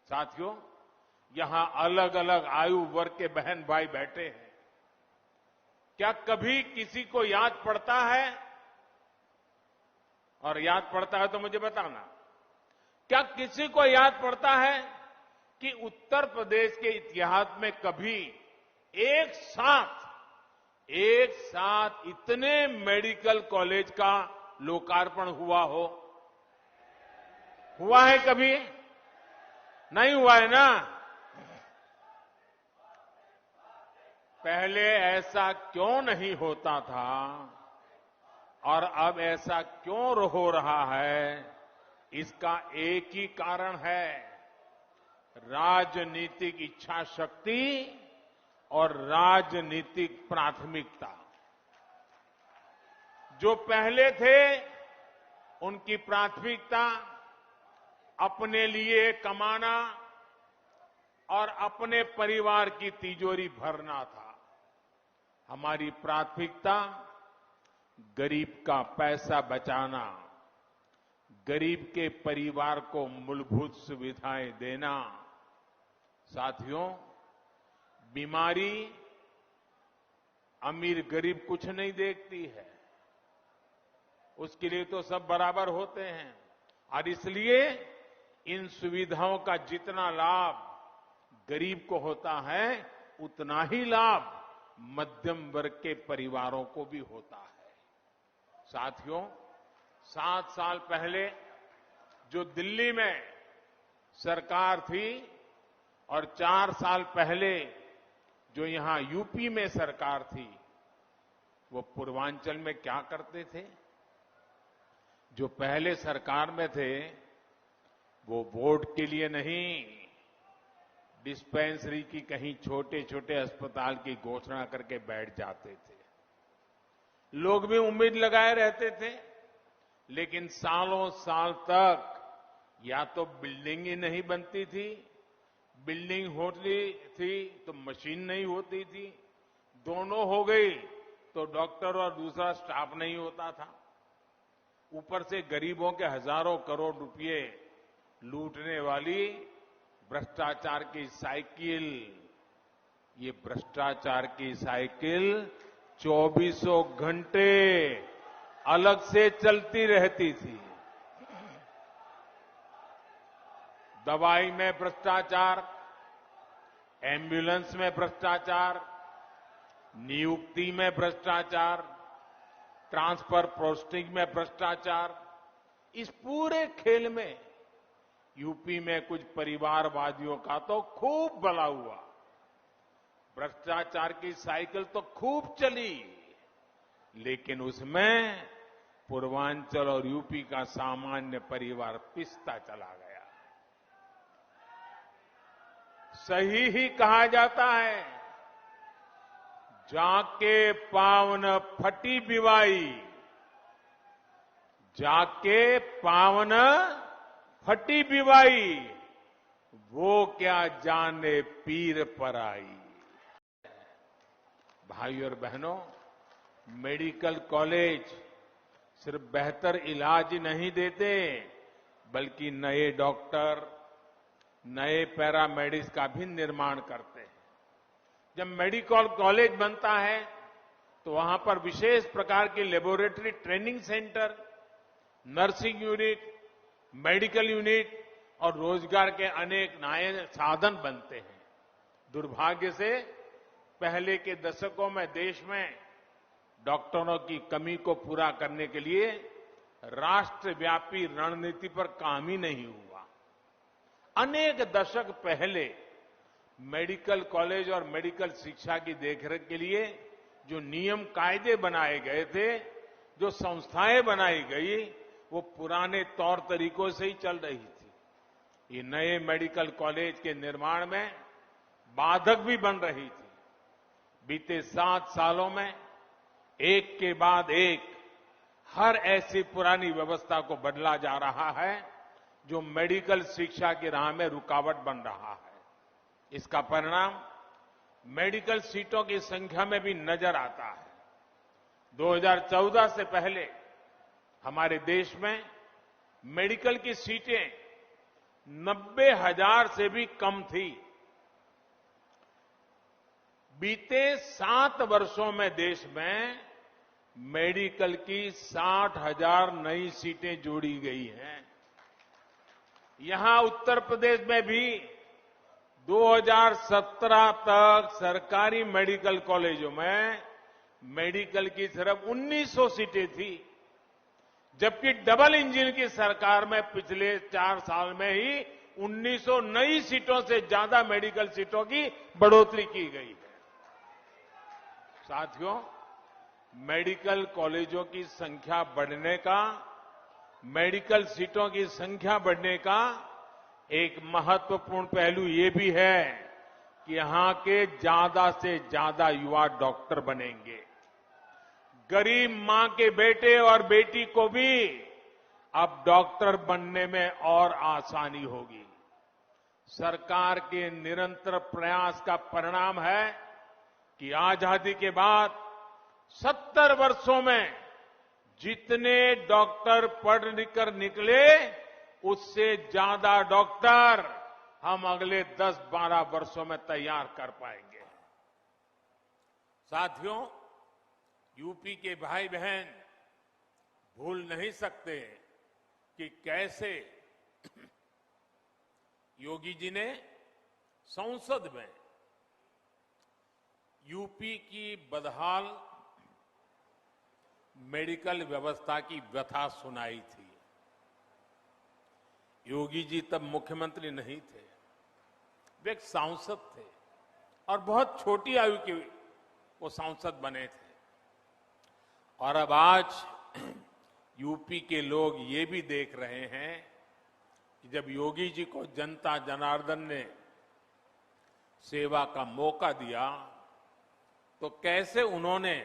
साथियों, यहां अलग अलग आयु वर्ग के बहन भाई बैठे हैं। क्या कभी किसी को याद पड़ता है, और याद पड़ता है तो मुझे बताना, क्या किसी को याद पड़ता है कि उत्तर प्रदेश के इतिहास में कभी एक साथ इतने मेडिकल कॉलेज का लोकार्पण हुआ हो? हुआ है कभी? नहीं हुआ है ना। पहले ऐसा क्यों नहीं होता था और अब ऐसा क्यों हो रहा है? इसका एक ही कारण है, राजनीतिक इच्छा शक्ति और राजनीतिक प्राथमिकता। जो पहले थे उनकी प्राथमिकता अपने लिए कमाना और अपने परिवार की तिजोरी भरना था। हमारी प्राथमिकता गरीब का पैसा बचाना, गरीब के परिवार को मूलभूत सुविधाएं देना। साथियों, बीमारी अमीर गरीब कुछ नहीं देखती है, उसके लिए तो सब बराबर होते हैं। और इसलिए इन सुविधाओं का जितना लाभ गरीब को होता है, उतना ही लाभ मध्यम वर्ग के परिवारों को भी होता है। साथियों, 7 साल पहले जो दिल्ली में सरकार थी और 4 साल पहले जो यहां यूपी में सरकार थी, वो पूर्वांचल में क्या करते थे? जो पहले सरकार में थे वो वोट के लिए नहीं, डिस्पेंसरी की कहीं छोटे छोटे अस्पताल की घोषणा करके बैठ जाते थे। लोग भी उम्मीद लगाए रहते थे, लेकिन सालों साल तक या तो बिल्डिंग ही नहीं बनती थी, बिल्डिंग होती थी तो मशीन नहीं होती थी, दोनों हो गई तो डॉक्टर और दूसरा स्टाफ नहीं होता था। ऊपर से गरीबों के हजारों करोड़ रुपए लूटने वाली भ्रष्टाचार की साइकिल, ये भ्रष्टाचार की साइकिल 24 घंटे अलग से चलती रहती थी। दवाई में भ्रष्टाचार, एम्बुलेंस में भ्रष्टाचार, नियुक्ति में भ्रष्टाचार, ट्रांसफर पोस्टिंग में भ्रष्टाचार। इस पूरे खेल में यूपी में कुछ परिवारवादियों का तो खूब भला हुआ। भ्रष्टाचार की साइकिल तो खूब चली, लेकिन उसमें पूर्वांचल और यूपी का सामान्य परिवार पिसता चला गया। सही ही कहा जाता है, जाके पावन फटी बिवाई, जाके पावन फटी बिवाई, वो क्या जाने पीर पर आई। भाई और बहनों, मेडिकल कॉलेज सिर्फ बेहतर इलाज ही नहीं देते, बल्कि नए डॉक्टर, नए पैरामेडिक्स का भी निर्माण करते हैं। जब मेडिकल कॉलेज बनता है तो वहां पर विशेष प्रकार की laboratory training centre, nursing unit, medical unit और रोजगार के अनेक नए साधन बनते हैं। दुर्भाग्य से पहले के दशकों में देश में डॉक्टरों की कमी को पूरा करने के लिए राष्ट्रव्यापी रणनीति पर काम ही नहीं हुआ। अनेक दशक पहले मेडिकल कॉलेज और मेडिकल शिक्षा की देखरेख के लिए जो नियम कायदे बनाए गए थे, जो संस्थाएं बनाई गई, वो पुराने तौर तरीकों से ही चल रही थी। ये नए मेडिकल कॉलेज के निर्माण में बाधक भी बन रही थी। बीते 7 सालों में एक के बाद एक हर ऐसी पुरानी व्यवस्था को बदला जा रहा है जो मेडिकल शिक्षा की राह में रुकावट बन रहा है। इसका परिणाम मेडिकल सीटों की संख्या में भी नजर आता है। 2014 से पहले हमारे देश में मेडिकल की सीटें 90,000 से भी कम थी। बीते 7 वर्षों में देश में मेडिकल की 60,000 नई सीटें जोड़ी गई हैं। यहां उत्तर प्रदेश में भी 2017 तक सरकारी मेडिकल कॉलेजों में मेडिकल की सिर्फ 1900 सीटें थी, जबकि डबल इंजन की सरकार में पिछले 4 साल में ही 1900 नई सीटों से ज्यादा मेडिकल सीटों की बढ़ोतरी की गई है। साथियों, मेडिकल कॉलेजों की संख्या बढ़ने का, मेडिकल सीटों की संख्या बढ़ने का एक महत्वपूर्ण पहलू ये भी है कि यहां के ज्यादा से ज्यादा युवा डॉक्टर बनेंगे। गरीब मां के बेटे और बेटी को भी अब डॉक्टर बनने में और आसानी होगी। सरकार के निरंतर प्रयास का परिणाम है कि आजादी के बाद 70 वर्षों में जितने डॉक्टर पढ़ लिख कर निकले, उससे ज्यादा डॉक्टर हम अगले 10-12 वर्षों में तैयार कर पाएंगे। साथियों, यूपी के भाई बहन भूल नहीं सकते कि कैसे योगी जी ने संसद में यूपी की बदहाल मेडिकल व्यवस्था की व्यथा सुनाई थी। योगी जी तब मुख्यमंत्री नहीं थे, वे एक सांसद थे और बहुत छोटी आयु के वो सांसद बने थे। और अब आज यूपी के लोग ये भी देख रहे हैं कि जब योगी जी को जनता जनार्दन ने सेवा का मौका दिया तो कैसे उन्होंने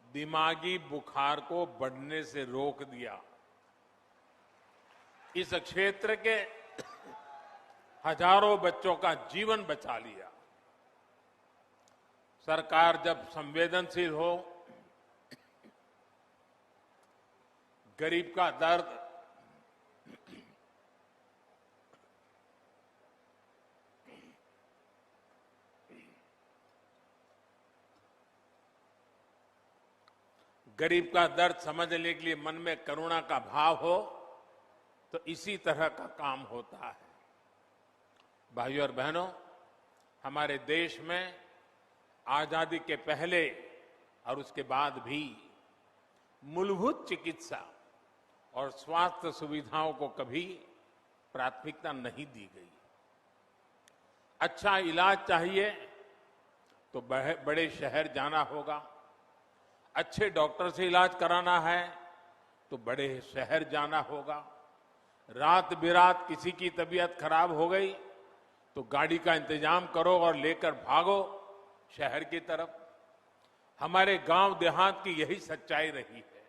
दिमागी बुखार को बढ़ने से रोक दिया। इस क्षेत्र के हजारों बच्चों का जीवन बचा लिया। सरकार जब संवेदनशील हो, गरीब का दर्द समझने के लिए मन में करुणा का भाव हो, तो इसी तरह का काम होता है। भाइयों और बहनों, हमारे देश में आजादी के पहले और उसके बाद भी मूलभूत चिकित्सा और स्वास्थ्य सुविधाओं को कभी प्राथमिकता नहीं दी गई। अच्छा इलाज चाहिए तो बड़े शहर जाना होगा, अच्छे डॉक्टर से इलाज कराना है तो बड़े शहर जाना होगा। रात बिरात किसी की तबीयत खराब हो गई तो गाड़ी का इंतजाम करो और लेकर भागो शहर की तरफ। हमारे गांव देहात की यही सच्चाई रही है।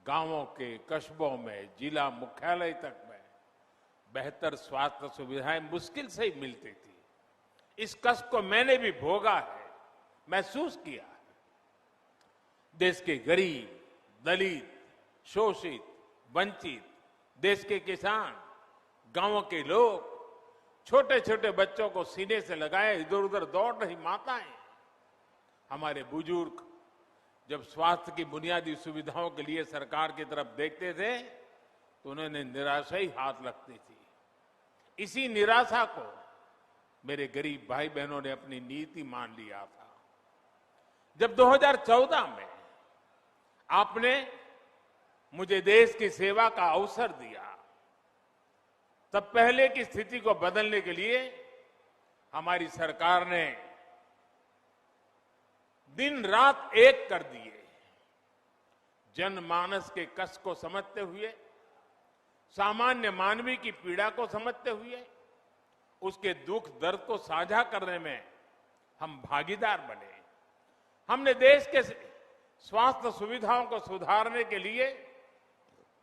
गांवों के कस्बों में जिला मुख्यालय तक में बेहतर स्वास्थ्य सुविधाएं मुश्किल से ही मिलती थी। इस कष्ट को मैंने भी भोगा है, महसूस किया है। देश के गरीब, दलित, शोषित, वंचित, देश के किसान, गांवों के लोग, छोटे छोटे बच्चों को सीने से लगाए इधर उधर दौड़ रही माताएं, हमारे बुजुर्ग जब स्वास्थ्य की बुनियादी सुविधाओं के लिए सरकार की तरफ देखते थे तो उन्हें निराशा ही हाथ लगती थी। इसी निराशा को मेरे गरीब भाई बहनों ने अपनी नीति मान लिया था। जब 2014 में आपने मुझे देश की सेवा का अवसर दिया, तब पहले की स्थिति को बदलने के लिए हमारी सरकार ने दिन रात एक कर दिए। जनमानस के कष्ट को समझते हुए, सामान्य मानवी की पीड़ा को समझते हुए, उसके दुख दर्द को साझा करने में हम भागीदार बने। हमने देश के स्वास्थ्य सुविधाओं को सुधारने के लिए,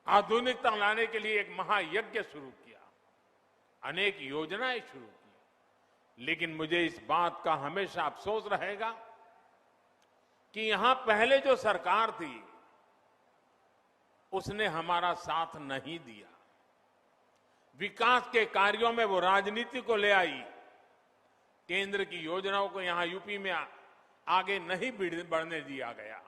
आधुनिकता लाने के लिए एक महायज्ञ शुरू किया, अनेक योजनाएं शुरू की। लेकिन मुझे इस बात का हमेशा अफसोस रहेगा कि यहां पहले जो सरकार थी उसने हमारा साथ नहीं दिया। विकास के कार्यों में वो राजनीति को ले आई। केंद्र की योजनाओं को यहां यूपी में आगे नहीं बढ़ने दिया गया।